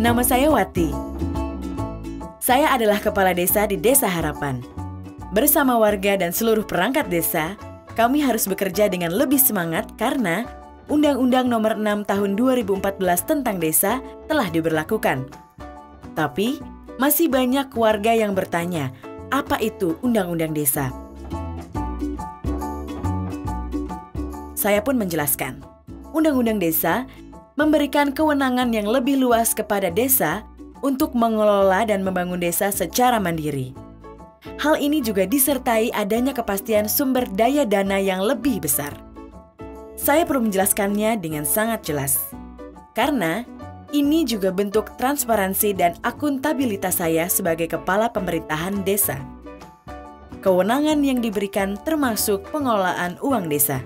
Nama saya Wati. Saya adalah kepala desa di Desa Harapan. Bersama warga dan seluruh perangkat desa, kami harus bekerja dengan lebih semangat karena Undang-Undang Nomor 6 Tahun 2014 tentang desa telah diberlakukan. Tapi, masih banyak warga yang bertanya, apa itu Undang-Undang Desa? Saya pun menjelaskan, Undang-Undang Desa memberikan kewenangan yang lebih luas kepada desa untuk mengelola dan membangun desa secara mandiri. Hal ini juga disertai adanya kepastian sumber daya dana yang lebih besar. Saya perlu menjelaskannya dengan sangat jelas, karena ini juga bentuk transparansi dan akuntabilitas saya sebagai kepala pemerintahan desa. Kewenangan yang diberikan termasuk pengelolaan uang desa.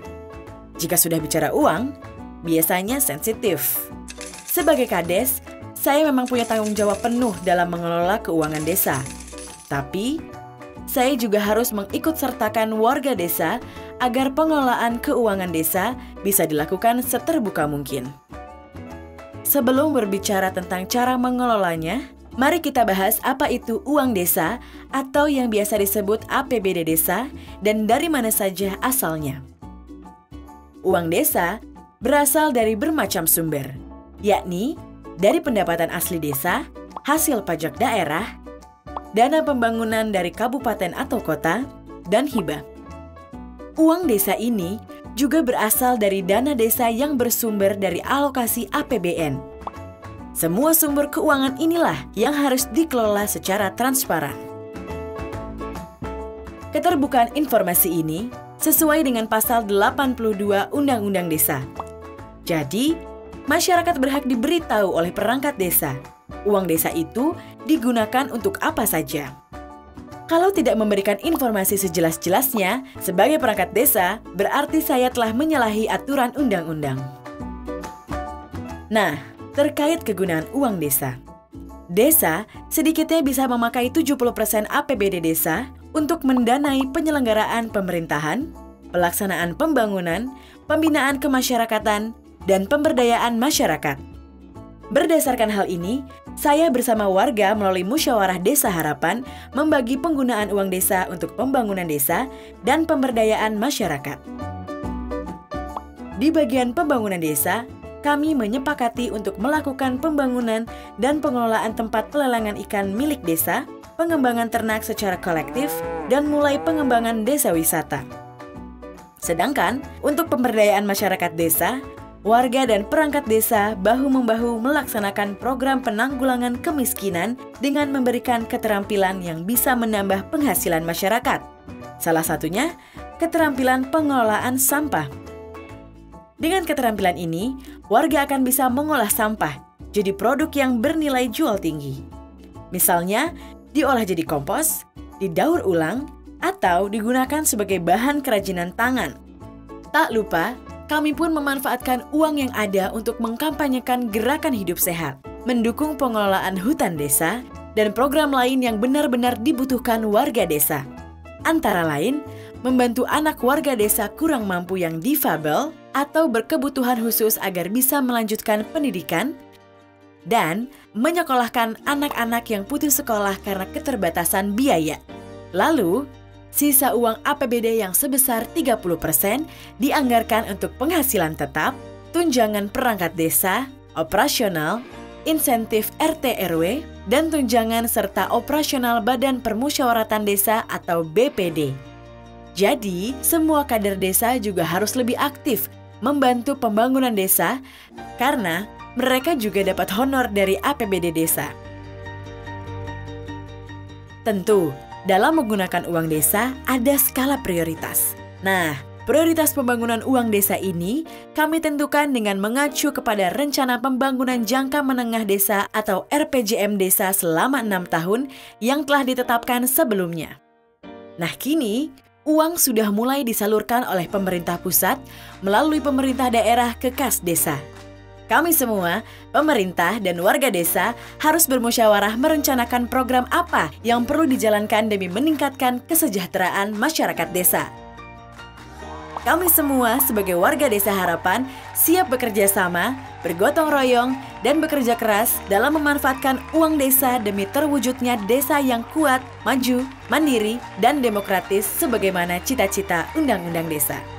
Jika sudah bicara uang, biasanya sensitif. Sebagai kades, saya memang punya tanggung jawab penuh dalam mengelola keuangan desa. Tapi, saya juga harus mengikutsertakan warga desa agar pengelolaan keuangan desa bisa dilakukan seterbuka mungkin. Sebelum berbicara tentang cara mengelolanya, mari kita bahas apa itu uang desa atau yang biasa disebut APBD desa dan dari mana saja asalnya. Uang desa berasal dari bermacam sumber, yakni dari pendapatan asli desa, hasil pajak daerah, dana pembangunan dari kabupaten atau kota, dan hibah. Uang desa ini juga berasal dari dana desa yang bersumber dari alokasi APBN. Semua sumber keuangan inilah yang harus dikelola secara transparan. Keterbukaan informasi ini sesuai dengan pasal 82 Undang-Undang Desa. Jadi, masyarakat berhak diberitahu oleh perangkat desa, uang desa itu digunakan untuk apa saja. Kalau tidak memberikan informasi sejelas-jelasnya, sebagai perangkat desa, berarti saya telah menyalahi aturan undang-undang. Nah, terkait kegunaan uang desa. Desa sedikitnya bisa memakai 70% APBD desa untuk mendanai penyelenggaraan pemerintahan, pelaksanaan pembangunan, pembinaan kemasyarakatan, dan pemberdayaan masyarakat. Berdasarkan hal ini, saya bersama warga melalui Musyawarah Desa Harapan membagi penggunaan uang desa untuk pembangunan desa dan pemberdayaan masyarakat. Di bagian pembangunan desa, kami menyepakati untuk melakukan pembangunan dan pengelolaan tempat pelelangan ikan milik desa, pengembangan ternak secara kolektif, dan mulai pengembangan desa wisata. Sedangkan untuk pemberdayaan masyarakat desa, warga dan perangkat desa bahu-membahu melaksanakan program penanggulangan kemiskinan dengan memberikan keterampilan yang bisa menambah penghasilan masyarakat. Salah satunya, keterampilan pengelolaan sampah. Dengan keterampilan ini, warga akan bisa mengolah sampah jadi produk yang bernilai jual tinggi. Misalnya, diolah jadi kompos, didaur ulang, atau digunakan sebagai bahan kerajinan tangan. Tak lupa, kami pun memanfaatkan uang yang ada untuk mengkampanyekan gerakan hidup sehat, mendukung pengelolaan hutan desa, dan program lain yang benar-benar dibutuhkan warga desa. Antara lain, membantu anak warga desa kurang mampu yang difabel atau berkebutuhan khusus agar bisa melanjutkan pendidikan, dan menyekolahkan anak-anak yang putus sekolah karena keterbatasan biaya. Lalu, sisa uang APBD yang sebesar 30% dianggarkan untuk penghasilan tetap, tunjangan perangkat desa, operasional, insentif RT RW, dan tunjangan serta operasional Badan Permusyawaratan Desa atau BPD. Jadi, semua kader desa juga harus lebih aktif membantu pembangunan desa karena mereka juga dapat honor dari APBD desa. Tentu, dalam menggunakan uang desa ada skala prioritas. Nah, prioritas pembangunan uang desa ini kami tentukan dengan mengacu kepada Rencana Pembangunan Jangka Menengah Desa atau RPJM Desa selama 6 tahun yang telah ditetapkan sebelumnya. Nah, kini uang sudah mulai disalurkan oleh pemerintah pusat melalui pemerintah daerah ke kas desa. Kami semua, pemerintah dan warga desa harus bermusyawarah merencanakan program apa yang perlu dijalankan demi meningkatkan kesejahteraan masyarakat desa. Kami semua sebagai warga Desa Harapan siap bekerja sama, bergotong royong, dan bekerja keras dalam memanfaatkan uang desa demi terwujudnya desa yang kuat, maju, mandiri, dan demokratis sebagaimana cita-cita Undang-Undang Desa.